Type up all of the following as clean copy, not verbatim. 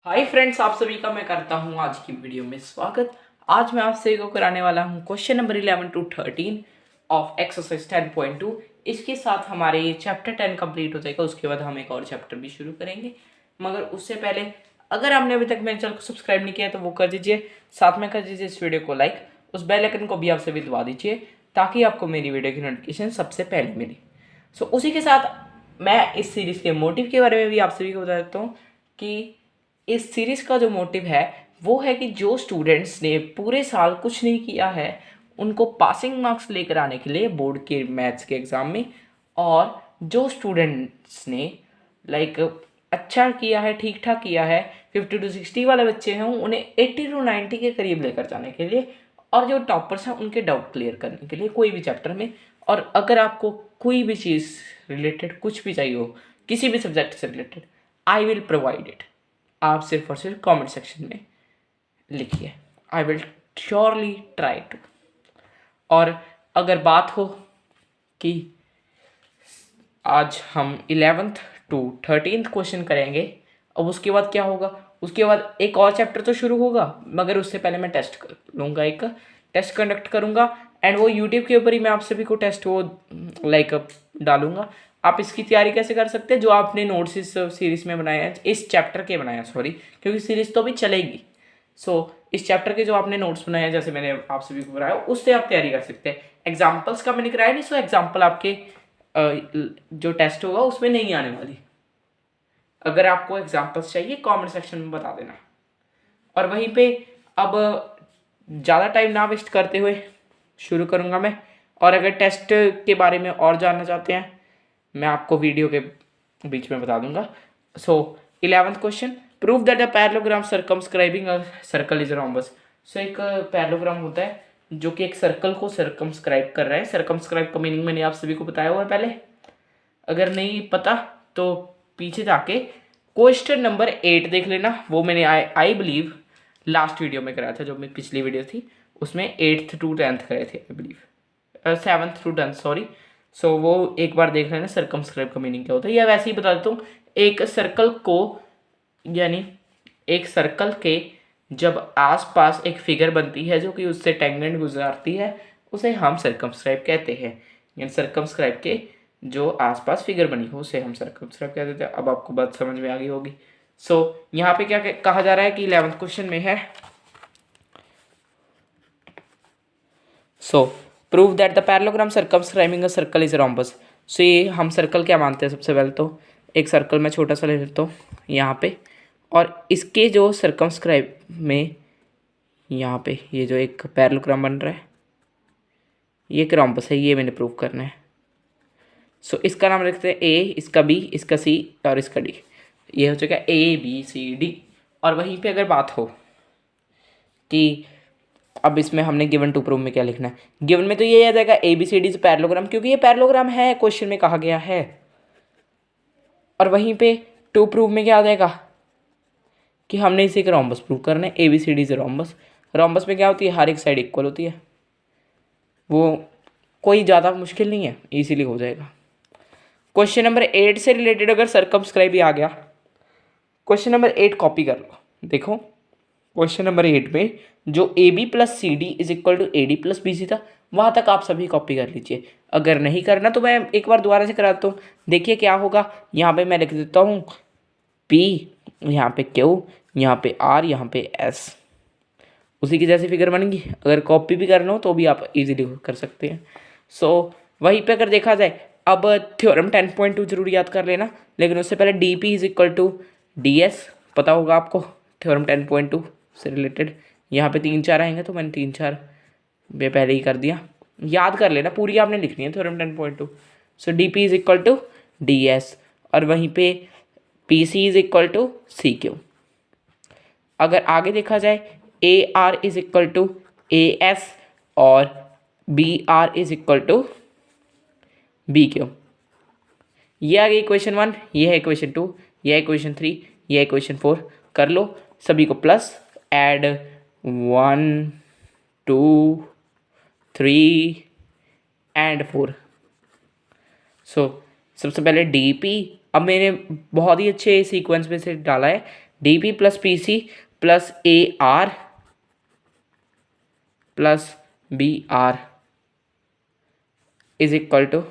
Hi friends, आप सभी का मैं करता हूं आज की वीडियो में स्वागत। आज मैं आप सभी को कराने वाला हूं question number 11 to 13 of exercise 10.2। इसके साथ हमारे ये चैप्टर 10 कंप्लीट हो जाएगा। उसके बाद हम एक और चैप्टर भी शुरू करेंगे, मगर उससे पहले अगर आपने अभी तक मेरे चैनल को सब्सक्राइब नहीं किया तो वो कर दीजिए, साथ में कर दीजिए इस वीडियो को लाइक, उस बेल आइकन को भी आप सभी दबा दीजिए ताकि आपको मेरी वीडियो की नोटिफिकेशन सबसे पहले मिले। सो उसी के साथ मैं इस सीरीज़ के मोटिव के बारे में भी आप सभी को बता देता हूँ कि इस सीरीज़ का जो मोटिव है वो है कि जो स्टूडेंट्स ने पूरे साल कुछ नहीं किया है उनको पासिंग मार्क्स लेकर आने के लिए बोर्ड के मैथ्स के एग्ज़ाम में, और जो स्टूडेंट्स ने अच्छा किया है, ठीक ठाक किया है, 50 to 60 वाले बच्चे हैं उन्हें 80 to 90 के करीब लेकर जाने के लिए, और जो टॉपर्स हैं उनके डाउट क्लियर करने के लिए कोई भी चैप्टर में। और अगर आपको कोई भी चीज़ रिलेटेड कुछ भी चाहिए हो किसी भी सब्जेक्ट से related, I will provide it. आप सिर्फ और सिर्फ कमेंट सेक्शन में लिखिए, I will surely try to. और अगर बात हो कि आज हम 11th to 13th क्वेश्चन करेंगे, अब उसके बाद क्या होगा, उसके बाद एक और चैप्टर तो शुरू होगा, मगर उससे पहले मैं टेस्ट कर लूँगा, एक टेस्ट कंडक्ट करूँगा, एंड वो यूट्यूब के ऊपर ही मैं आप सभी को टेस्ट वो डालूँगा। आप इसकी तैयारी कैसे कर सकते हैं, जो आपने नोट्स इस सीरीज़ में बनाए हैं, इस चैप्टर के बनाए हैं, सॉरी, क्योंकि सीरीज़ तो अभी चलेगी। इस चैप्टर के जो आपने नोट्स बनाए हैं, जैसे मैंने आप सभी को कराया, उससे आप तैयारी कर सकते हैं। एग्जाम्पल्स का मैंने कराया नहीं, सो एग्जाम्पल आपके जो टेस्ट होगा उसमें नहीं आने वाली। अगर आपको एग्जाम्पल्स चाहिए कमेंट सेक्शन में बता देना। और वहीं पे अब ज़्यादा टाइम ना वेस्ट करते हुए शुरू करूँगा मैं। और अगर टेस्ट के बारे में और जानना चाहते हैं मैं आपको वीडियो के बीच में बता दूंगा। 11th question, prove that the parallelogram circumscribing a circle is rhombus. एक पैरेललोग्राम होता है जो कि एक सर्कल को सर्कमस्क्राइब कर रहा है। सर्कमस्क्राइब का मीनिंग मैंने आप सभी को बताया हुआ है पहले, अगर नहीं पता तो पीछे जाके क्वेश्चन नंबर 8 देख लेना। वो मैंने आई बिलीव लास्ट वीडियो में कराया था, जो मेरी पिछली वीडियो थी उसमें 8th to 10th करे थे, I believe 7th to 10th, sorry. वो एक बार देख लेना सर्कमस्क्राइब का मीनिंग क्या होता है, या वैसे ही बता देता हूँ। एक सर्कल को, यानी एक सर्कल के जब आसपास एक फिगर बनती है जो कि उससे टेंजेंट गुजरती है, उसे हम सर्कमस्क्राइब कहते हैं। यानी सर्कमस्क्राइब के जो आसपास फिगर बनी हो उसे हम सर्कमस्क्राइब कह देते हैं। अब आपको बात समझ में आ गई होगी। यहाँ पे क्या कहा जा रहा है कि 11th क्वेश्चन में है, prove that the parallelogram circumscribing a circle is rhombus. ये हम सर्कल क्या मानते हैं, सबसे पहले तो एक सर्कल मैं छोटा सा ले लेता हूँ यहाँ पे, और इसके जो सर्कमस्क्राइब में यहाँ पे ये जो एक पैरेललोग्राम बन रहा है ये एक रोम्बस है, ये मैंने प्रूव करना है। इसका नाम रखते हैं ए, इसका बी, इसका सी और इसका डी। ये हो चुका ए बी सी डी। और वहीं पे अगर बात हो कि अब इसमें हमने गिवन टू प्रूव में क्या लिखना है, गिवन में तो ये याद आएगा A B C D is parallelogram, क्योंकि ये पैरेललोग्राम है, क्वेश्चन में कहा गया है। और वहीं पे टू प्रूव में क्या आ जाएगा कि हमने इसे एक रोम्बस प्रूव करना है, A B C D is rhombus. Rhombus में क्या होती है, हर एक साइड इक्वल होती है, वो कोई ज़्यादा मुश्किल नहीं है, इजीली हो जाएगा। क्वेश्चन नंबर 8 से रिलेटेड अगर सर्कमस्क्राइब भी आ गया, क्वेश्चन नंबर 8 कॉपी कर लो। देखो क्वेश्चन नंबर 8 में जो A B plus C D is equal to A D plus B C था, वहाँ तक आप सभी कॉपी कर लीजिए। अगर नहीं करना तो मैं एक बार दोबारा से कराता हूँ। देखिए क्या होगा, यहाँ पे मैं लिख देता हूँ पी, यहाँ पे क्यू, यहाँ पे आर, यहाँ पे एस, उसी की जैसी फिगर बनेगी। अगर कॉपी भी करना हो तो भी आप इजीली कर सकते हैं। वहीं पे अगर देखा जाए, अब थ्योरम 10.2 जरूर याद कर लेना, लेकिन उससे पहले D P is equal to D S पता होगा आपको, थ्योरम 10.2 से रिलेटेड। यहाँ पे 3-4 आएंगे तो मैंने 3-4 मैं पहले ही कर दिया, याद कर लेना, पूरी आपने लिखनी है theorem 10.2। D P is equal to D S, और वहीं पे P C is equal to C Q. अगर आगे देखा जाए, A R is equal to A S और B R is equal to B Q. ये आ गई इक्वेशन 1, ये है इक्वेशन 2, ये है इक्वेशन 3, ये है इक्वेशन 4। कर लो सभी को प्लस, ऐड 1 2 3 एंड 4। सबसे पहले डी पी, अब मैंने बहुत ही अच्छे सीक्वेंस में से डाला है। D P plus P C plus A R plus B R is equal to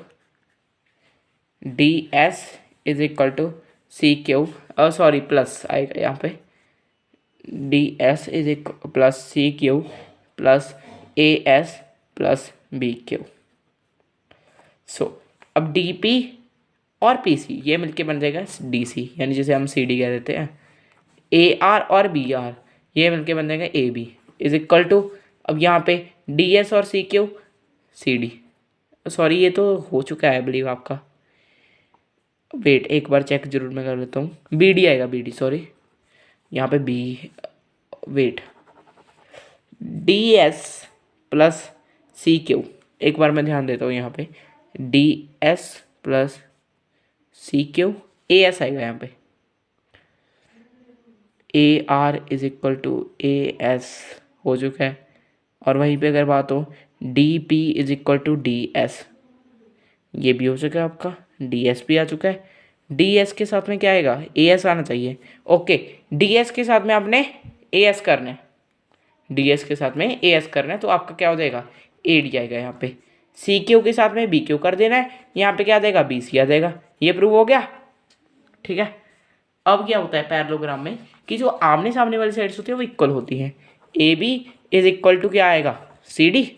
D S is equal to C Q, sorry plus आएगा यहाँ पे, D S is equal plus C Q plus A S plus B Q. So अब D P और P C ये मिलके बन जाएगा D C, यानी जिसे हम सी डी कह देते हैं। ए आर और बी आर ये मिलके बन जाएगा A B is equal to, अब यहाँ पे डी एस और C Q C D, sorry ये तो हो चुका है बिलीव आपका, वेट एक बार चेक जरूर मैं कर लेता हूँ, बी डी आएगा, बी डी सॉरी यहाँ पे B, wait D S plus C Q, एक बार मैं ध्यान देता हूँ यहाँ पे, D S plus C Q, A S आएगा यहाँ पे, A R is equal to A S हो चुका है, और वहीं पे अगर बात हो D P is equal to D S, ये भी हो चुका है आपका, डी एस भी आ चुका है, डी एस के साथ में क्या आएगा, ए एस आना चाहिए, ओके डी एस के साथ में आपने ए एस करना है, डी एस के साथ में ए एस करना है, तो आपका क्या हो जाएगा, ए डी आएगा यहाँ पे, सी क्यू के साथ में बी क्यू कर देना है, यहाँ पे क्या आ जाएगा, बी सी आ जाएगा, ये प्रूव हो गया, ठीक है। अब क्या होता है पैरेललोग्राम में कि जो आमने सामने वाली साइड्स होती है वो इक्वल होती हैं, A B is equal to क्या आएगा, सी डी,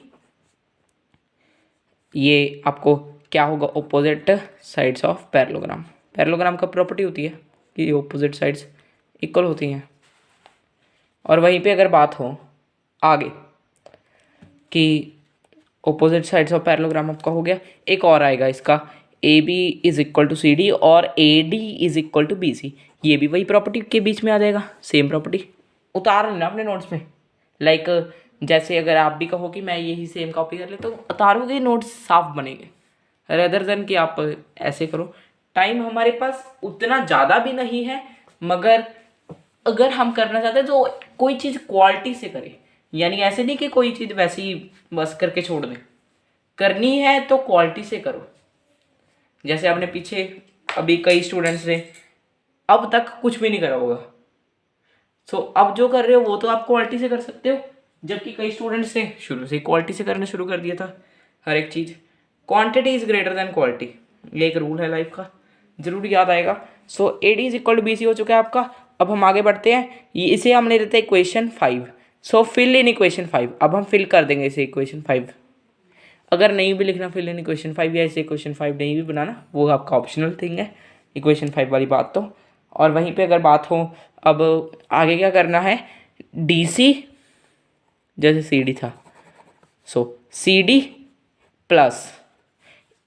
ये आपको क्या होगा, opposite sides of parallelogram, parallelogram का प्रॉपर्टी होती है कि ऑपोजिट साइड्स इक्वल होती हैं। और वहीं पे अगर बात हो आगे कि ऑपोजिट साइड्स ऑफ पैरेललोग्राम आपका हो गया, एक और आएगा इसका, A B is equal to C D और A D is equal to B C, ये भी वही प्रॉपर्टी के बीच में आ जाएगा, सेम प्रॉपर्टी उतार लेना अपने नोट्स में, लाइक जैसे अगर आप भी कहो कि मैं यही सेम कॉपी कर ले तो उतारोगे, नोट्स साफ बनेंगे, रेदर देन कि आप ऐसे करो। टाइम हमारे पास उतना ज़्यादा भी नहीं है, मगर अगर हम करना चाहते हैं तो कोई चीज़ क्वालिटी से करें, यानी ऐसे नहीं कि कोई चीज़ वैसे ही बस करके छोड़ दें, करनी है तो क्वालिटी से करो। जैसे आपने पीछे अभी कई स्टूडेंट्स ने अब तक कुछ भी नहीं करा होगा, सो अब जो कर रहे हो वो तो आप क्वालिटी से कर सकते हो, जबकि कई स्टूडेंट्स ने शुरू से क्वालिटी से करना शुरू कर दिया था हर एक चीज़। Quantity is greater than quality, ये एक रूल है लाइफ का, जरूर याद आएगा। So A D is equal to B C हो चुका है आपका। अब हम आगे बढ़ते हैं, ये इसे हम ले लेते हैं equation 5। So fill in equation 5, अब हम फिल कर देंगे इसे इक्वेशन 5। अगर नहीं भी लिखना फिल इन इक्वेशन 5 या इसे इक्वेशन 5 नहीं भी बनाना, वो आपका ऑप्शनल थिंग है, इक्वेशन 5 वाली बात तो। और वहीं पे अगर बात हो अब आगे क्या करना है, डी सी जैसे सी डी था, so C D plus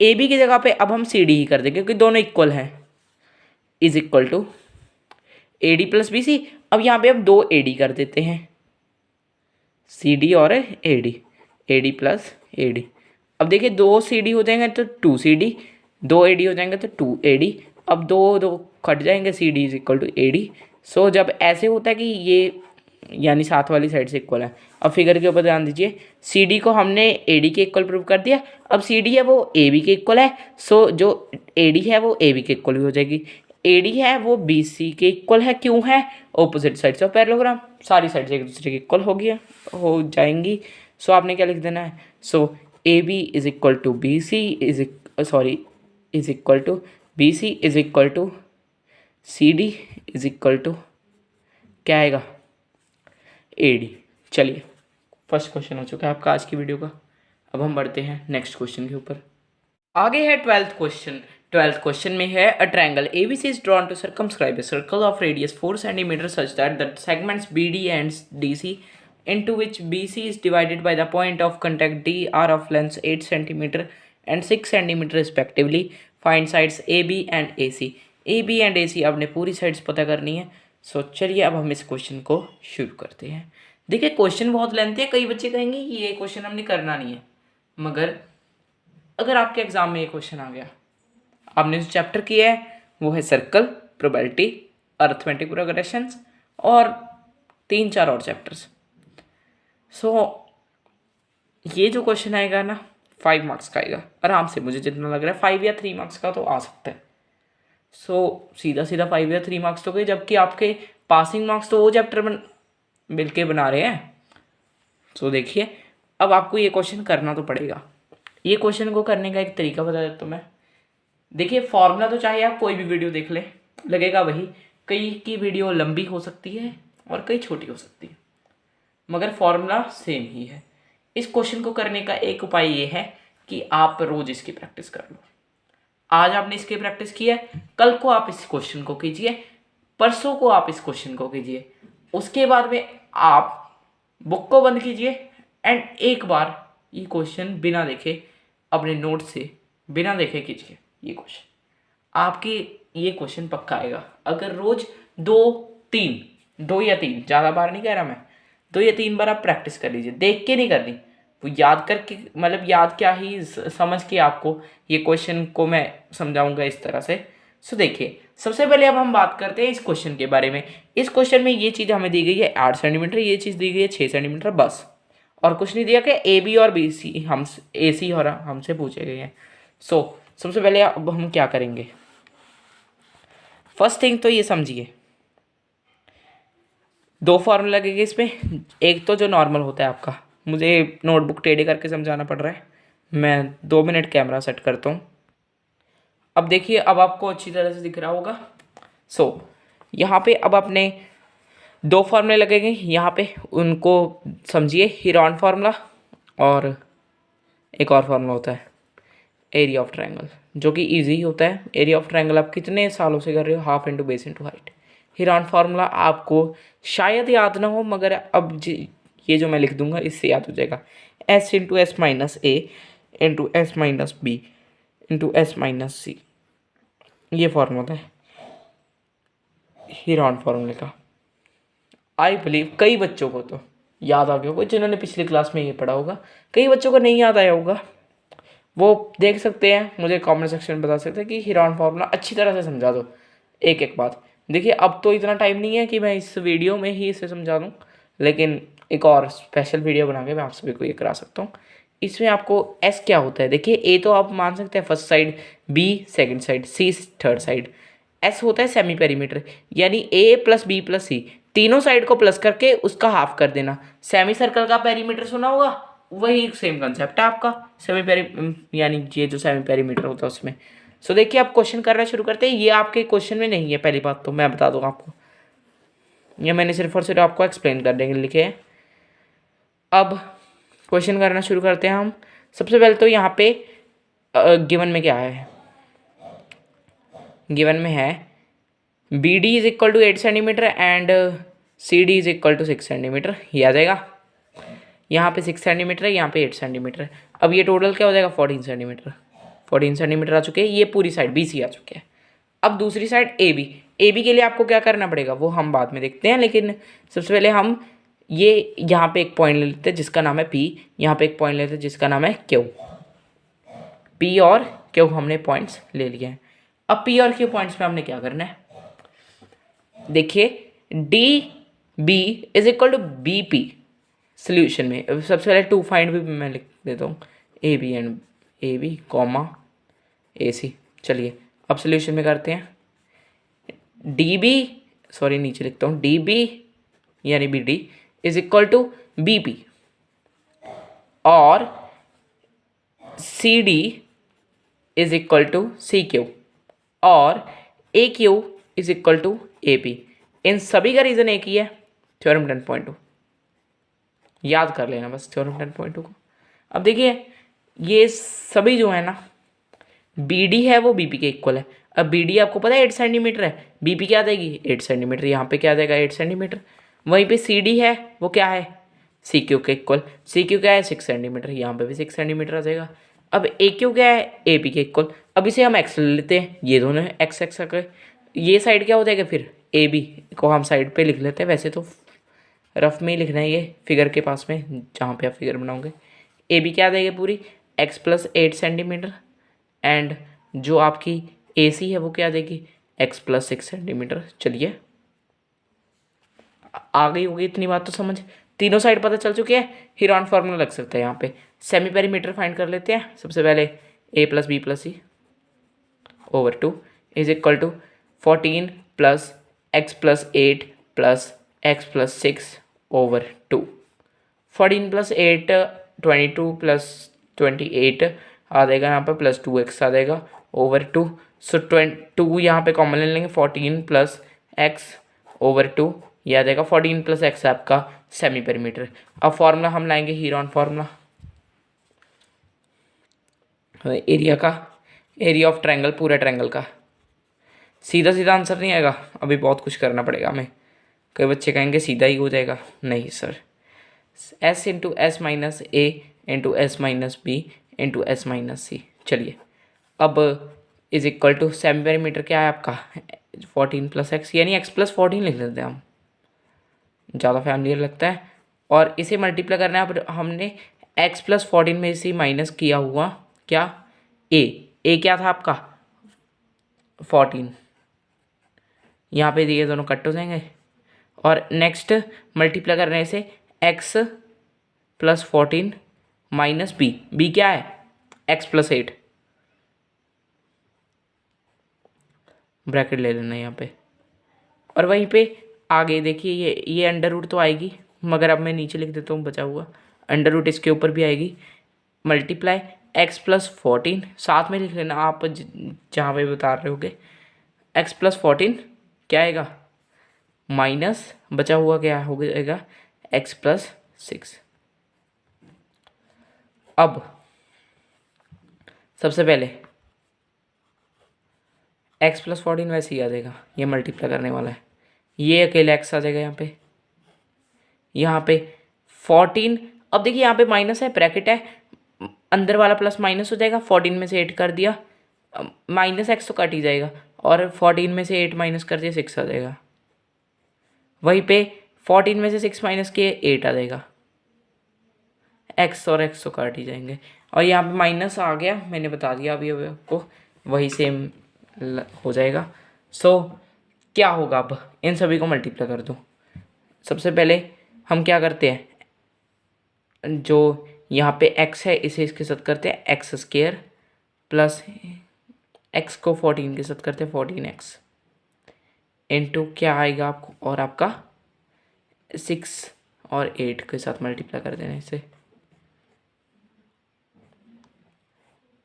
A B की जगह पे अब हम सी डी ही कर देंगे क्योंकि दोनों इक्वल हैं, is equal to A D plus B C. अब यहाँ पे हम दो ए डी कर देते हैं, सी डी और A D plus A D. अब देखिए दो सी डी हो जाएंगे तो 2 सी डी, दो ए डी हो जाएंगे तो 2 ए डी। अब दो दो कट जाएंगे, C D is equal to A D. So जब ऐसे होता है कि ये यानी साथ वाली साइड से इक्वल है। अब फिगर के ऊपर ध्यान दीजिए, सी डी को हमने ए डी के इक्वल प्रूव कर दिया, अब सी डी है वो ए बी के इक्वल है, सो जो ए डी है वो ए बी के इक्वल भी हो जाएगी, ए डी है वो बी सी के इक्वल है, क्यों है, ऑपोजिट साइड्स ऑफ पैरेललोग्राम, सारी साइड्स एक दूसरे के इक्वल हो जाएंगी। सो आपने क्या लिख देना है, so A B is equal to B C is equal to B C is equal to C D is equal to क्या आएगा, ए डी। चलिए फर्स्ट क्वेश्चन हो चुका है आपका आज की वीडियो का। अब हम बढ़ते हैं नेक्स्ट क्वेश्चन के ऊपर। आगे है 12th क्वेश्चन। 12th क्वेश्चन में है a triangle ABC is drawn to circumscribe a circle of radius 4 cm such that the segments BD and DC into which BC is divided by the point of contact D are of length 8 cm and 6 cm respectively. Find sides AB and AC. AB and AC आपने पूरी sides पता करनी है। सो चलिए अब हम इस question को शुरू करते हैं। देखिए क्वेश्चन बहुत लेंथी है, कई बच्चे कहेंगे कि ये क्वेश्चन हमने करना नहीं है, मगर अगर आपके एग्जाम में ये क्वेश्चन आ गया, आपने जो चैप्टर किया है वो है सर्कल, प्रोबेबिलिटी, अरिथमेटिक प्रोग्रेशंस और 3-4 और चैप्टर्स। सो ये जो क्वेश्चन आएगा ना 5 मार्क्स का आएगा आराम से, मुझे जितना लग रहा है 5 या 3 मार्क्स का तो आ सकता है। सो सीधा सीधा 5 या 3 मार्क्स तो गए, जबकि आपके पासिंग मार्क्स तो वो चैप्टर मिल के बना रहे हैं। तो देखिए अब आपको ये क्वेश्चन करना तो पड़ेगा। ये क्वेश्चन को करने का एक तरीका बता देता हूँ मैं। देखिए फॉर्मूला तो चाहे आप कोई भी वीडियो देख ले लगेगा वही, कई की वीडियो लंबी हो सकती है और कई छोटी हो सकती है, मगर फॉर्मूला सेम ही है। इस क्वेश्चन को करने का एक उपाय ये है कि आप रोज इसकी प्रैक्टिस कर लो। आज आपने इसकी प्रैक्टिस की है, कल को आप इस क्वेश्चन को कीजिए, परसों को आप इस क्वेश्चन को कीजिए, उसके बाद में आप बुक को बंद कीजिए एंड एक बार ये क्वेश्चन बिना देखे अपने नोट से बिना देखे कीजिए। ये क्वेश्चन आपके ये क्वेश्चन पक्का आएगा अगर रोज दो या तीन, ज़्यादा बार नहीं कह रहा मैं, 2 या 3 बार आप प्रैक्टिस कर लीजिए। देख के नहीं करनी, वो याद करके, मतलब याद क्या ही समझ के आपको ये क्वेश्चन को मैं समझाऊंगा इस तरह से। सो देखिए सबसे पहले अब हम बात करते हैं इस क्वेश्चन के बारे में। इस क्वेश्चन में ये चीज़ हमें दी गई है 8 सेंटीमीटर, ये चीज़ दी गई है 6 सेंटीमीटर बस, और कुछ नहीं दिया कि ए बी और बी सी हम ए सी और हमसे पूछे गए हैं। सो सबसे पहले अब हम क्या करेंगे, फर्स्ट थिंग तो ये समझिए 2 फार्मूला लगेंगे इसमें। एक तो जो नॉर्मल होता है आपका, मुझे नोटबुक टेढ़े करके समझाना पड़ रहा है, मैं 2 मिनट कैमरा सेट करता हूँ। अब देखिए अब आपको अच्छी तरह से दिख रहा होगा। सो यहाँ पे अब अपने 2 फार्मूले लगेंगे, यहाँ पे उनको समझिए, हीरॉन फार्मूला और एक और फार्मूला होता है एरिया ऑफ ट्रायंगल, जो कि इजी होता है। एरिया ऑफ ट्रायंगल आप कितने सालों से कर रहे हो, half into base into height. Heron formula आपको शायद याद ना हो, मगर अब ये जो मैं लिख दूंगा इससे याद हो जाएगा। S into S minus A into S minus B into S minus C, ये फार्मूला है हीरॉन फार्मूले का। आई बिलीव कई बच्चों को तो याद आ गया होगा, जिन्होंने पिछली क्लास में ये पढ़ा होगा। कई बच्चों को नहीं याद आया होगा, वो देख सकते हैं, मुझे कमेंट सेक्शन में बता सकते हैं कि हीरॉन फार्मूला अच्छी तरह से समझा दो एक एक बात। देखिए अब तो इतना टाइम नहीं है कि मैं इस वीडियो में ही इसे समझा दूँ, लेकिन एक और स्पेशल वीडियो बना के मैं आप सभी को ये करा सकता हूँ। इसमें आपको एस क्या होता है, देखिए ए तो आप मान सकते हैं first side, B second side, C third side. S होता है सेमी पेरीमीटर, यानी A plus B plus C, तीनों साइड को प्लस करके उसका हाफ कर देना। सेमी सर्कल का पेरीमीटर सुना होगा, वही सेम कंसेप्ट है आपका सेमी पेरी, यानी ये जो सेमी पेरीमीटर होता है उसमें। सो देखिए आप क्वेश्चन करना शुरू करते हैं। ये आपके क्वेश्चन में नहीं है, पहली बात तो मैं बता दूंगा आपको, ये मैंने सिर्फ और सिर्फ आपको एक्सप्लेन करने के लिए लिखे हैं। अब क्वेश्चन करना शुरू करते हैं हम। सबसे पहले तो यहाँ पे गिवन में क्या है, गिवन में है B D is equal to 8 centimetre and C D is equal to 6 centimetre, ये आ जाएगा। यहाँ पे 6 सेंटीमीटर है, यहाँ पे 8 सेंटीमीटर है। अब ये टोटल क्या हो जाएगा 14 सेंटीमीटर। 14 सेंटीमीटर आ चुके हैं, ये पूरी साइड बी सी आ चुके हैं। अब दूसरी side A B, A B के लिए आपको क्या करना पड़ेगा वो हम बाद में देखते हैं, लेकिन सबसे पहले हम ये यहाँ पे एक पॉइंट ले लेते हैं जिसका नाम है पी, यहाँ पे एक पॉइंट लेते हैं जिसका नाम है क्यू। पी और क्यू हमने पॉइंट्स ले लिए हैं। अब पी और क्यू पॉइंट्स में हमने क्या करना है, देखिए D B is equal to B P solution में। सबसे पहले टू फाइंड भी मैं लिख देता हूँ, A B and A B comma A C. चलिए अब सोल्यूशन में करते हैं, डी बी, सॉरी नीचे लिखता हूँ, डी बी यानी B D is equal to B P और C D is equal to C Q और A Q is equal to A P. इन सभी का रीज़न एक ही है, थ्योरम 10.2, याद कर लेना बस थ्योरम 10.2 को। अब देखिए ये सभी जो है ना, बी डी है वो बी पी के इक्वल है। अब बी डी आपको पता है 8 सेंटीमीटर है, बी पी क्या देगी 8 सेंटीमीटर, यहाँ पे क्या देगा 8 सेंटीमीटर। वहीं पे सी डी है वो क्या है सी क्यू के इक्वल, सी क्यू क्या है 6 सेंटीमीटर, यहाँ पे भी 6 सेंटीमीटर आ जाएगा। अब ए क्यू क्या है ए पी के इक्वल। अब इसे हम एक्स ले लेते हैं, ये दोनों एक्स एक्स का, ये साइड क्या हो जाएगा फिर ए बी को हम साइड पे लिख लेते हैं। वैसे तो रफ में ही लिखना है ये फिगर के पास में जहाँ पे आप फिगर बनाओगे। ए बी क्या देगी पूरी एक्स प्लस 8 सेंटीमीटर एंड जो आपकी ए सी है वो क्या देगी एक्स प्लस 6 सेंटीमीटर। चलिए आ गई होगी इतनी बात तो समझ, तीनों साइड पता चल चुकी है। हीरॉन फार्मूला लग सकता है यहाँ पे। सेमी पेरीमीटर फाइंड कर लेते हैं। सबसे पहले A plus B plus C over 2 is equal to 14 plus X plus 8 plus X plus 6/2। 14 plus 8 22 plus 28 आ जाएगा यहाँ पे, प्लस 2x आ जाएगा /2। सो 2 यहाँ पे कॉमन ले लेंगे, 14 प्लस x/2 ये आ जाएगा। 14 प्लस x है आपका सेमी पेरीमीटर। अब फॉर्मूला हम लाएंगे हीरॉन फॉर्मूला एरिया का, एरिया ऑफ ट्रायंगल, पूरे ट्रायंगल का। सीधा सीधा आंसर नहीं आएगा, अभी बहुत कुछ करना पड़ेगा हमें। कई बच्चे कहेंगे सीधा ही हो जाएगा, नहीं sir. s into S minus A into S minus B into S minus C. चलिए अब is equal to semi perimeter क्या है आपका 14 प्लस एक्स, यानी x प्लस 14 लिख लेते हैं हम, ज़्यादा फैमिलियर लगता है। और इसे मल्टीप्लाई करना है। अब हमने x प्लस 14 में से माइनस किया हुआ क्या a क्या था आपका 14, यहाँ पे दिए दोनों कट हो जाएंगे। और नेक्स्ट मल्टीप्लाई करने से x प्लस 14 माइनस b क्या है x प्लस 8, ब्रैकेट ले लेना यहाँ पे। और वहीं पे आगे देखिए ये अंडर रूट तो आएगी, मगर अब मैं नीचे लिख देता हूँ बचा हुआ, अंडर रूट इसके ऊपर भी आएगी। मल्टीप्लाई x प्लस 14 साथ में लिख लेना आप जहाँ पे बता रहे होगे। x प्लस 14 क्या आएगा माइनस बचा हुआ क्या हो जाएगा x प्लस 6। अब सबसे पहले x प्लस 14 वैसे ही आ जाएगा, ये मल्टीप्लाई करने वाला है, ये अकेले x आ जाएगा यहाँ पे 14। अब देखिए यहाँ पे माइनस है, ब्रैकेट है, अंदर वाला प्लस माइनस हो जाएगा। 14 में से 8 कर दिया, माइनस x तो कट ही जाएगा, और 14 में से 8 माइनस कर दिया 6 आ जाएगा। वहीं पे 14 में से 6 माइनस किए 8 आ जाएगा, x और x तो काट ही जाएंगे। और यहाँ पे माइनस आ गया, मैंने बता दिया अभी आपको, वही सेम हो जाएगा। सो क्या होगा, अब इन सभी को मल्टीप्लाई कर दो। सबसे पहले हम क्या करते हैं, जो यहाँ पे x है इसे इसके साथ करते हैं एक्स स्क्वायर, प्लस x को 14 के साथ करते हैं 14x इंटू क्या आएगा आपको, और आपका 6 और 8 के साथ मल्टीप्लाई कर देना इसे।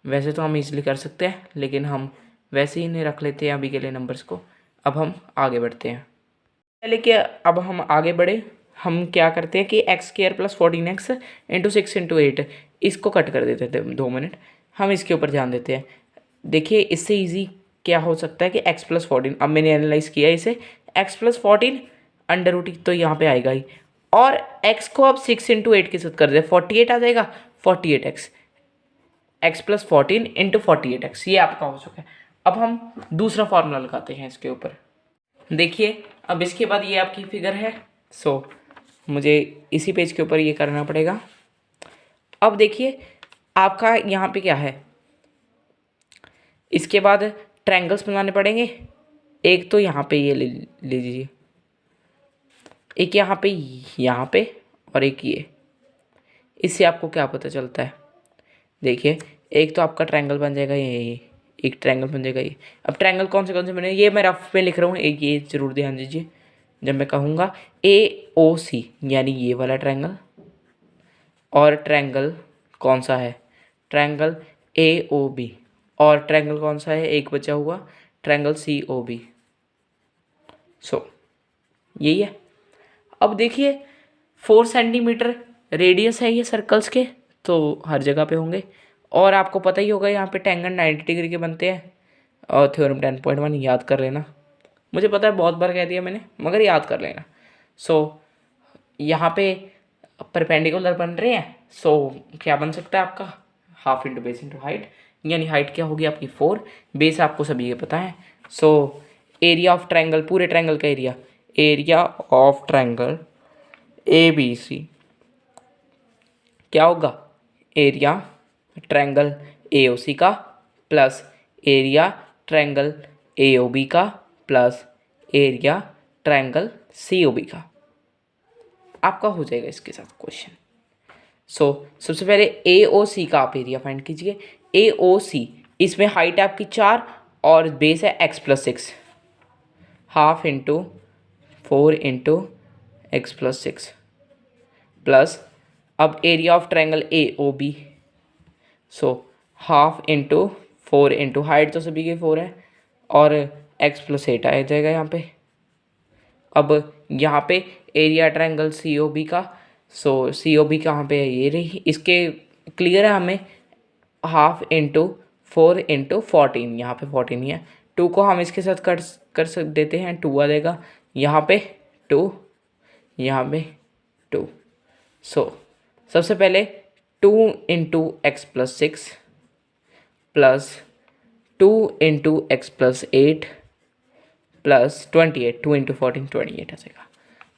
वैसे तो हम इजीली कर सकते हैं, लेकिन हम वैसे ही नहीं रख लेते हैं अभी के लिए नंबर्स को। अब हम आगे बढ़ते हैं। पहले कि अब हम आगे बढ़े, हम क्या करते हैं कि x square plus 14x into 6 into 8 इसको कट कर देते थे 2 मिनट। हम इसके ऊपर ध्यान देते हैं। देखिए इससे इजी क्या हो सकता है कि x प्लस 14, अब मैंने एनालाइज किया इसे, x प्लस 14 अंडर रूट तो यहाँ पे आएगा ही, और x को अब 6 इंटू 8 के साथ कर दे 48 आ जाएगा, 48x, x plus 14 into 48x ये आपका हो चुका है। अब हम दूसरा फॉर्मूला लगाते हैं इसके ऊपर। देखिए अब इसके बाद ये आपकी फिगर है, सो मुझे इसी पेज के ऊपर ये करना पड़ेगा। अब देखिए आपका यहाँ पे क्या है, इसके बाद ट्रायंगल्स बनाने पड़ेंगे। एक तो यहाँ पे ये ले लीजिए, एक यहाँ पे और एक ये। इससे आपको क्या पता चलता है, देखिए एक तो आपका ट्रायंगल बन जाएगा ये एक ट्रायंगल बन जाएगा ये। अब ट्रायंगल कौन से बने, ये मैं रफ पे लिख रहा हूँ, एक ये जरूर ध्यान दीजिए जब मैं कहूँगा AOC, यानी ये वाला ट्रायंगल। और ट्रायंगल कौन सा है, ट्रायंगल AOB। और ट्रायंगल कौन सा है, एक बचा हुआ ट्रायंगल COB। सो यही है। अब देखिए 4 सेंटीमीटर रेडियस है ये सर्कल्स के, तो हर जगह पे होंगे। और आपको पता ही होगा यहाँ पे टेंजेंट 90 डिग्री के बनते हैं, और थ्योरम 10.1 याद कर लेना। मुझे पता है बहुत बार कह दिया मैंने, मगर याद कर लेना। सो यहाँ पे परपेंडिकुलर बन रहे हैं, सो क्या बन सकता है आपका half into base into height, यानी हाइट क्या होगी आपकी 4, बेस आपको सभी ये पता है। सो एरिया ऑफ ट्रायंगल, पूरे ट्रायंगल का एरिया ऑफ ट्रायंगल ABC क्या होगा, एरिया ट्रायंगल AOC का प्लस एरिया ट्रायंगल AOB का प्लस एरिया ट्रायंगल COB का, आपका हो जाएगा इसके साथ क्वेश्चन। सो सबसे पहले AOC का आप एरिया फाइंड कीजिए। AOC इसमें हाइट है आपकी 4 और बेस है x plus 6, half into 4 into x plus 6 plus अब area of triangle A O B, so half into 4 into height तो सभी की 4 है और एक्स प्लस 8 आ जाएगा यहाँ पे। अब यहाँ पे area triangle C O B का, सो सी ओ बी कहाँ पे है, ये रही, इसके क्लियर है हमें, हाफ इंटू 4 इंटू 14, यहाँ पे 14 ही है, 2 को हम इसके साथ कर सक देते हैं, 2 आ जाएगा, यहाँ पे 2, यहाँ पे 2। सो सबसे पहले 2 into x plus 6 plus 2 into x plus 8 plus 28, 2 into 14 28 आ जाएगा।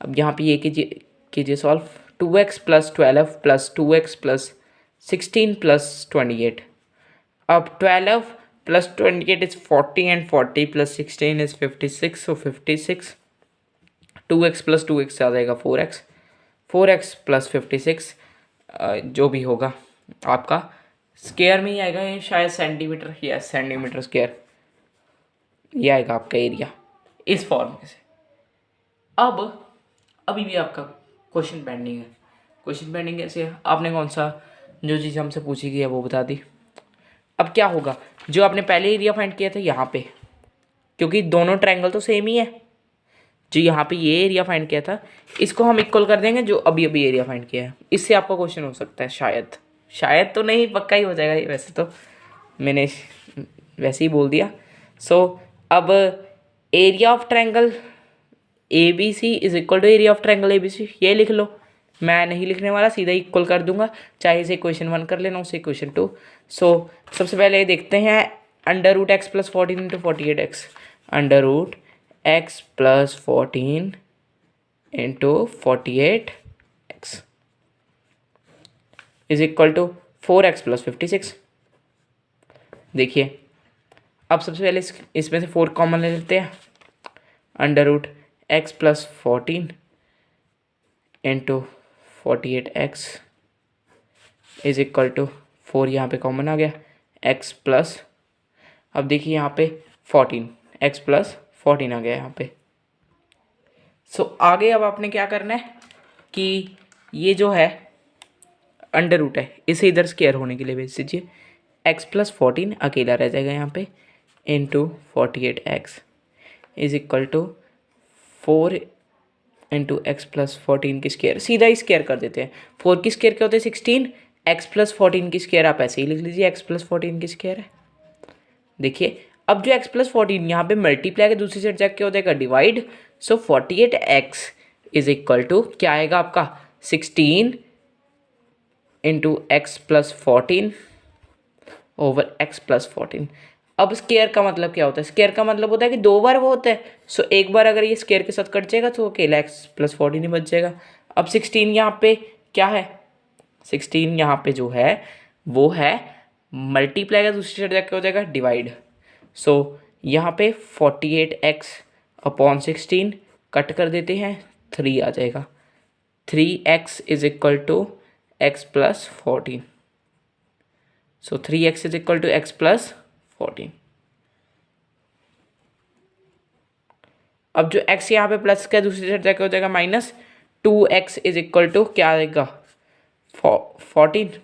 अब यहाँ पे ये कीजिए solve, 2x plus 12 plus 2x plus 16 plus 28। अब 12 plus 28 is 40 and 40 plus 16 is 56, so 56, 2x plus 2x आ जाएगा 4x, 4x प्लस 56 जो भी होगा आपका स्क्वायर में ही आएगा, ये शायद सेंटीमीटर या सेंटीमीटर स्क्वायर ये आएगा आपका एरिया इस फॉर्मूले से। अब अभी भी आपका क्वेश्चन पेंडिंग है। क्वेश्चन पेंडिंग कैसे है, आपने कौन सा जो चीज़ हमसे पूछी गई है वो बता दी। अब क्या होगा, जो आपने पहले एरिया फाइंड किया था यहाँ पे, क्योंकि दोनों ट्रायंगल तो सेम ही है, जो यहाँ पे ये एरिया फाइंड किया था इसको हम इक्वल कर देंगे जो अभी अभी एरिया फाइंड किया है। इससे आपका क्वेश्चन हो सकता है शायद तो नहीं, पक्का ही हो जाएगा ये, वैसे तो मैंने वैसे ही बोल दिया। सो अब area of triangle A B C is equal to area of triangle A B C, ये लिख लो, मैं नहीं लिखने वाला, सीधा इक्वल कर दूंगा, चाहे इसे क्वेश्चन 1 कर लेना उसे क्वेश्चन 2। सो सबसे पहले देखते हैं under root x plus 14 into 48 x, under root x plus 14 into 48 x is equal to 4x plus 56। देखिए अब सबसे पहले इसमें से 4 कॉमन ले लेते हैं, under root x plus 14 into 48 x is equal to 4, यहाँ पे कॉमन आ गया, एक्स प्लस, अब देखिए यहाँ पे 14, एक्स प्लस 14 आ गया यहाँ पे। सो आगे अब आपने क्या करना है कि ये जो है अंडर रूट है इसे इधर स्क्वायर होने के लिए भेज दीजिए, एक्स प्लस 14 अकेला रह जाएगा यहाँ पे into 48 x is equal to 4 into x plus 14 की स्क्वायर, सीधा ही स्क्वायर कर देते हैं, 4 की स्क्वायर क्या होते हैं 16, एक्स प्लस 14 की स्क्वायर आप ऐसे ही लिख लीजिए, एक्स प्लस 14 की स्क्वायर है। देखिए अब जो एक्स प्लस 14 यहाँ पे मल्टीप्लाई के दूसरी साइड जाके हो जाएगा divide, so 48 x is equal to क्या आएगा आपका 16 into x plus 14 over x plus 14। अब स्क्वायर का मतलब क्या होता है, स्क्वायर का मतलब होता है कि 2 बार वो होता है, सो एक बार अगर ये स्क्वायर के साथ कट जाएगा तो अकेला एक्स प्लस 14 ही बच जाएगा। अब 16 यहाँ पे क्या है, 16 यहाँ पे जो है वो है मल्टीप्लाई का दूसरी साइड जाके हो जाएगा डिवाइड, सो यहाँ पे 48 एक्स अपॉन 16 कट कर देते हैं, 3 आ जाएगा, 3x is equal to x plus 14, so 3x is equal to x plus 14। अब जो x यहाँ पे प्लस का दूसरी साइड जाके हो जाएगा minus, 2x is equal to क्या आएगा 14,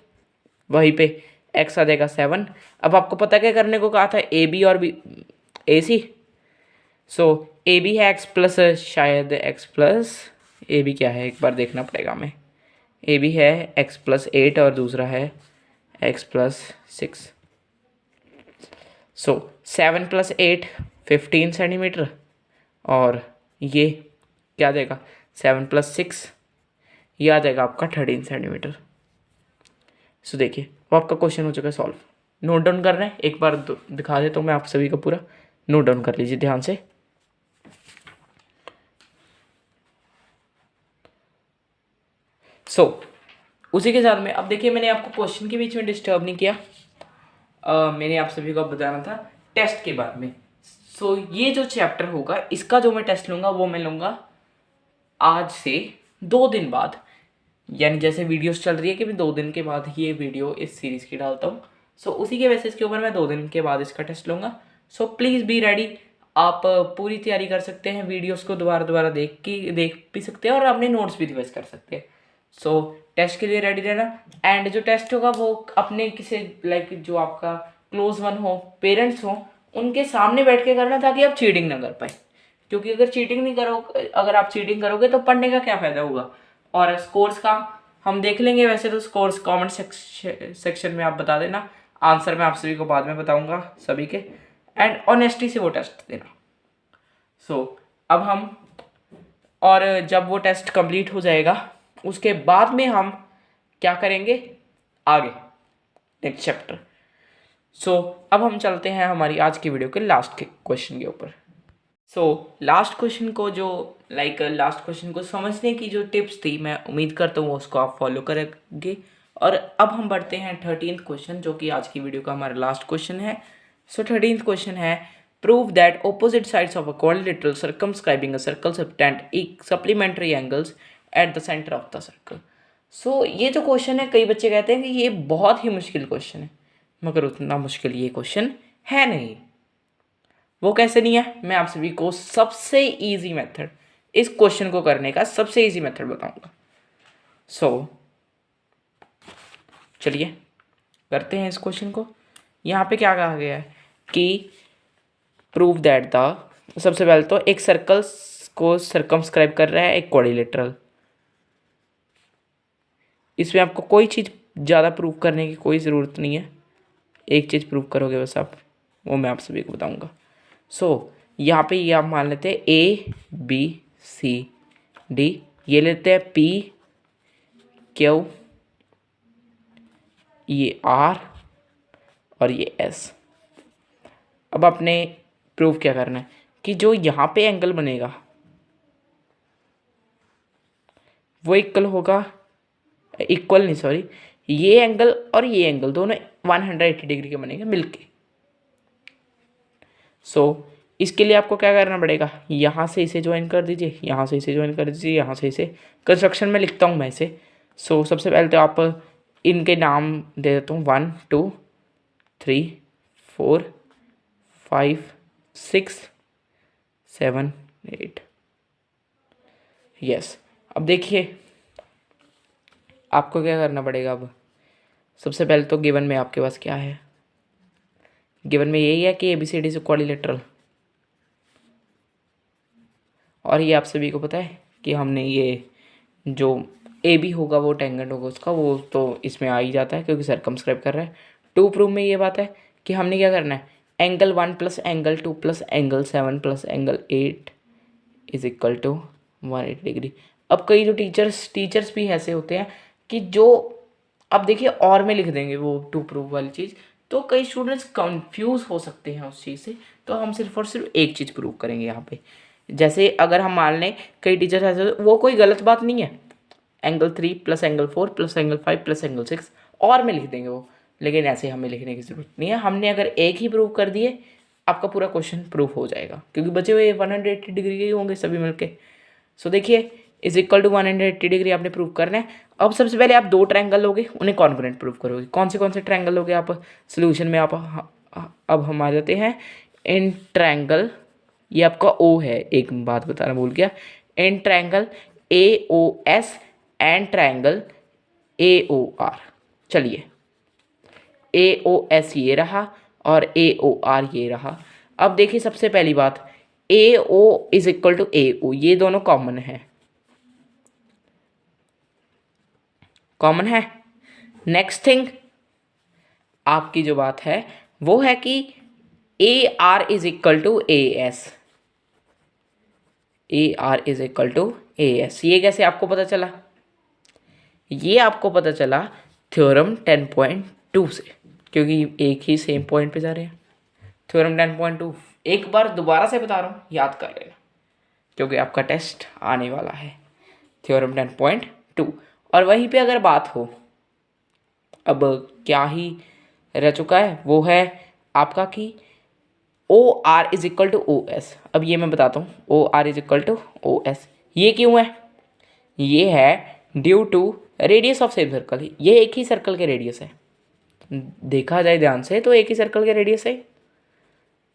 वहीं पे x आ जाएगा 7। अब आपको पता क्या करने को कहा था, ए बी और B A C, so A B है x प्लस, शायद x प्लस ए बी क्या है एक बार देखना पड़ेगा हमें, ए बी है x प्लस 8 और दूसरा है x plus 6, so 7 plus 8 15 centimetre और ये क्या आ जाएगा 7 प्लस 6 ये आ जाएगा आपका 13 सेंटीमीटर। सो देखिए वो आपका क्वेश्चन हो चुका है सॉल्व। नोट डाउन कर रहे हैं, एक बार दिखा देता हूँ मैं आप सभी को, पूरा नोट डाउन कर लीजिए ध्यान से। सो उसी के साथ में अब देखिए मैंने आपको क्वेश्चन के बीच में डिस्टर्ब नहीं किया, मैंने आप सभी को बताना था टेस्ट के बारे में। सो ये जो चैप्टर होगा इसका जो मैं टेस्ट लूँगा वो मैं लूँगा आज से 2 दिन बाद, यानी जैसे वीडियोस चल रही है कि मैं 2 दिन के बाद ये वीडियो इस सीरीज़ की डालता हूँ, सो उसी के बेसिस के ऊपर मैं 2 दिन के बाद इसका टेस्ट लूँगा। सो प्लीज़ बी रेडी, आप पूरी तैयारी कर सकते हैं, वीडियोस को दोबारा देख भी सकते हैं और अपने नोट्स भी रिवाइज कर सकते हैं। सो टेस्ट के लिए रेडी रहना। एंड जो टेस्ट होगा वो अपने किसी लाइक जो आपका क्लोज वन हो, पेरेंट्स हो, उनके सामने बैठ के करना ताकि आप चीटिंग ना कर पाए, क्योंकि अगर आप चीटिंग करोगे तो पढ़ने का क्या फ़ायदा होगा। और स्कोर्स का हम देख लेंगे, वैसे तो स्कोर्स कमेंट सेक्शन में आप बता देना, आंसर मैं आप सभी को बाद में बताऊंगा सभी के। एंड ऑनेस्टी से वो टेस्ट देना। अब हम, और जब वो टेस्ट कंप्लीट हो जाएगा उसके बाद में हम क्या करेंगे आगे, नेक्स्ट चैप्टर। अब हम चलते हैं हमारी आज की वीडियो के लास्ट के क्वेश्चन के ऊपर। लास्ट क्वेश्चन को समझने की जो टिप्स थी, मैं उम्मीद करता हूँ उसको आप फॉलो करेंगे। और अब हम बढ़ते हैं 13th क्वेश्चन, जो कि आज की वीडियो का हमारा लास्ट क्वेश्चन है। 13th क्वेश्चन है, prove that opposite sides of a quadrilateral circumscribing a circle subtend supplementary angles at the centre of the circle. ये जो क्वेश्चन है, कई बच्चे कहते हैं कि ये बहुत ही मुश्किल क्वेश्चन है, मगर उतना मुश्किल ये क्वेश्चन है नहीं। वो कैसे नहीं है, मैं आप सभी को सबसे इजी मेथड, इस क्वेश्चन को करने का सबसे इजी मेथड बताऊंगा। चलिए करते हैं इस क्वेश्चन को। यहाँ पे क्या कहा गया है कि प्रूव दैट सबसे पहले तो एक सर्कल को सर्कमस्क्राइब कर रहा है एक क्वाड्रिलेटरल। इसमें आपको कोई चीज़ ज़्यादा प्रूव करने की कोई ज़रूरत नहीं है, एक चीज़ प्रूव करोगे बस आप, वो मैं आप सभी को बताऊंगा। यहाँ पे ये आप मान लेते हैं ABCD, ये लेते हैं PQ, ये R और ये S। अब आपने प्रूव क्या करना है कि जो यहाँ पे एंगल बनेगा वो ये एंगल और ये एंगल दोनों 180 डिग्री के बनेंगे मिलके। इसके लिए आपको क्या करना पड़ेगा, यहाँ से इसे ज्वाइन कर दीजिए, यहाँ से इसे ज्वाइन कर दीजिए, यहाँ से इसे, कंस्ट्रक्शन में लिखता हूँ मैं इसे। सबसे पहले तो आप इनके नाम दे देता हूँ 1 2 3 4 5 6 7 8। यस, अब देखिए आपको क्या करना पड़ेगा। अब सबसे पहले तो गिवन में आपके पास क्या है, गिवन में यही है कि ABCD से क्वाड्रिलेटरल, और ये आप सभी को पता है कि हमने ये जो AB होगा वो टेंजेंट होगा उसका, वो तो इसमें आ ही जाता है क्योंकि सर्कमस्क्राइब कर रहा है। 2 प्रूफ में ये बात है कि हमने क्या करना है, angle 1 plus angle 2 plus angle 7 plus angle 8 is equal to 180 degree. अब कई जो टीचर्स भी ऐसे होते हैं कि जो, अब देखिए और में लिख देंगे वो 2 प्रूफ वाली चीज़, तो कई स्टूडेंट्स कंफ्यूज हो सकते हैं उस चीज़ से। तो हम सिर्फ और सिर्फ एक चीज़ प्रूव करेंगे यहाँ पे। जैसे अगर हम मान लें कई टीचर्स ऐसे, वो कोई गलत बात नहीं है, angle 3 plus angle 4 plus angle 5 plus angle 6 और में लिख देंगे वो, लेकिन ऐसे हमें लिखने की ज़रूरत नहीं है। हमने अगर एक ही प्रूव कर दिए आपका पूरा क्वेश्चन प्रूफ हो जाएगा, क्योंकि बचे हुए 180 डिग्री के ही होंगे सभी मिलके। देखिए इज इक्वल टू 180 डिग्री आपने प्रूव करना है। अब सबसे पहले आप 2 ट्रायंगल लोगे, उन्हें कॉन्ग्रुएंट प्रूव करोगे। कौन से ट्रायंगल लोगे आप सोल्यूशन में, आप अब हम आ जाते हैं इन ट्रायंगल, ये आपका O है, एक बात बताना भूल गया, in triangle AOS and triangle AOR। चलिए AOS ये रहा और AOR ये रहा। अब देखिए सबसे पहली बात, AO is equal to AO, ये दोनों कॉमन है। नेक्स्ट थिंग आपकी जो बात है वो है कि AR is equal to AS, AR is equal to AS। ये कैसे आपको पता चला, ये आपको पता चला थ्योरम 10.2 से, क्योंकि एक ही सेम पॉइंट पे जा रहे हैं। थ्योरम 10.2 एक बार दोबारा से बता रहा हूँ, याद कर लेना, क्योंकि आपका टेस्ट आने वाला है। थ्योरम 10.2, और वहीं पे अगर बात हो, अब क्या ही रह चुका है, वो है आपका कि OR is equal to OS। अब ये मैं बताता हूँ, OR is equal to OS ये क्यों है, ये है due to radius of same circle. ये एक ही सर्कल के रेडियस है, देखा जाए ध्यान से तो एक ही सर्कल के रेडियस है।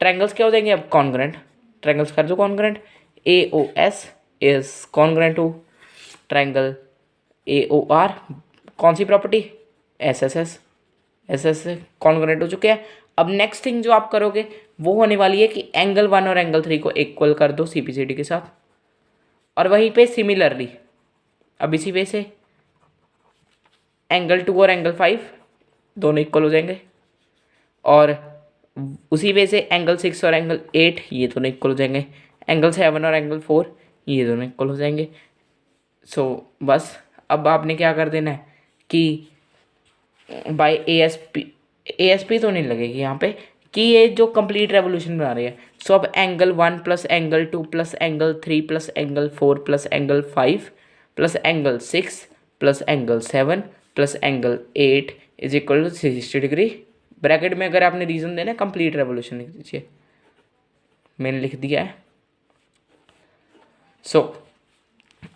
ट्रायंगल्स क्या हो जाएंगे अब, कॉन्ग्रुएंट। ट्रायंगल्स कर दो congruent. AOS is congruent to triangle AOR। कौन सी प्रॉपर्टी? SSS कॉन्ग्रेंट हो चुके हैं। अब नेक्स्ट थिंग जो आप करोगे वो होने वाली है कि एंगल 1 और एंगल 3 को इक्वल कर दो CPCD के साथ, और वहीं पे सिमिलरली अब इसी वे से एंगल 2 और एंगल 5 दोनों इक्वल हो जाएंगे, और उसी वे से एंगल 6 और एंगल 8 ये दोनों इक्वल हो जाएंगे, एंगल 7 और एंगल 4 ये दोनों इक्वल हो जाएंगे। सो बस अब आपने क्या कर देना है कि बाय ASP तो नहीं लगेगी यहाँ पे कि ये जो कंप्लीट रेवोल्यूशन बना रही है। सो अब angle 1 plus angle 2 plus angle 3 plus angle 4 plus angle 5 plus angle 6 plus angle 7 plus angle 8 is equal to 360 degree. Bracket में अगर आपने रीजन देना है कंप्लीट रेवोल्यूशन लिख दीजिए, मैंने लिख दिया है। सो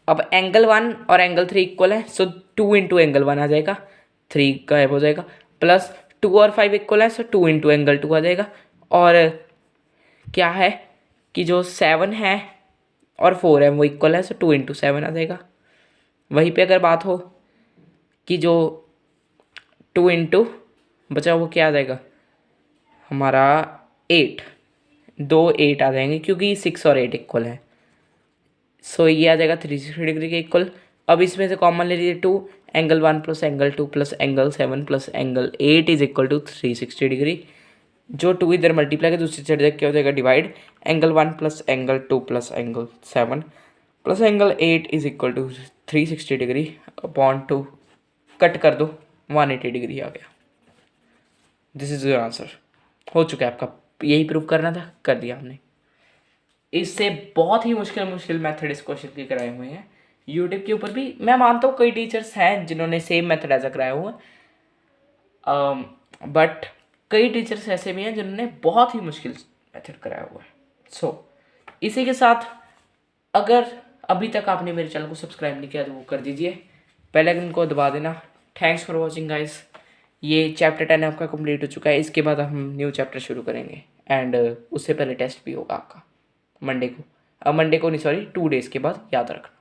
अब एंगल 1 और एंगल 3 इक्वल है, सो 2 इंटू एंगल 1 आ जाएगा, 3 गायब हो जाएगा, प्लस 2 और 5 इक्वल है, सो 2 इंटू एंगल 2 आ जाएगा। और क्या है कि जो 7 है और 4 है वो इक्वल है, सो 2 इंटू 7 आ जाएगा। वहीं पे अगर बात हो कि जो 2 इंटू बचा वो क्या आ जाएगा हमारा 8, 2 8 आ जाएंगे क्योंकि 6 और 8 इक्वल है। सो ये आ जाएगा 360 डिग्री के इक्वल। अब इसमें से कॉमन ले लीजिए 2, angle 1 plus angle 2 plus angle 7 plus angle 8 is equal to 360 degree. जो 2 इधर मल्टीप्लाई कर दूसरी साइड क्या हो जाएगा divide, angle 1 plus angle 2 plus angle 7 plus angle 8 is equal to 360 degree upon 2, cut कर दो 180 डिग्री आ गया। This is your answer. हो चुका है आपका, यही प्रूव करना था, कर दिया हमने। इससे बहुत ही मुश्किल मेथड इस क्वेश्चन के कराए हुए हैं यूट्यूब के ऊपर भी। मैं मानता हूँ कई टीचर्स हैं जिन्होंने सेम मेथड ऐसा कराया हुआ है, बट कई टीचर्स ऐसे भी हैं जिन्होंने बहुत ही मुश्किल मेथड कराया हुआ है। सो इसी के साथ अगर अभी तक आपने मेरे चैनल को सब्सक्राइब नहीं किया तो वो कर दीजिए, बेल आइकन को दबा देना। Thanks for watching guys. ये चैप्टर 10 आपका कंप्लीट हो चुका है, इसके बाद हम न्यू चैप्टर शुरू करेंगे एंड उससे पहले टेस्ट भी होगा आपका मंडे को नहीं, सॉरी 2 डेज़ के बाद, याद रखना।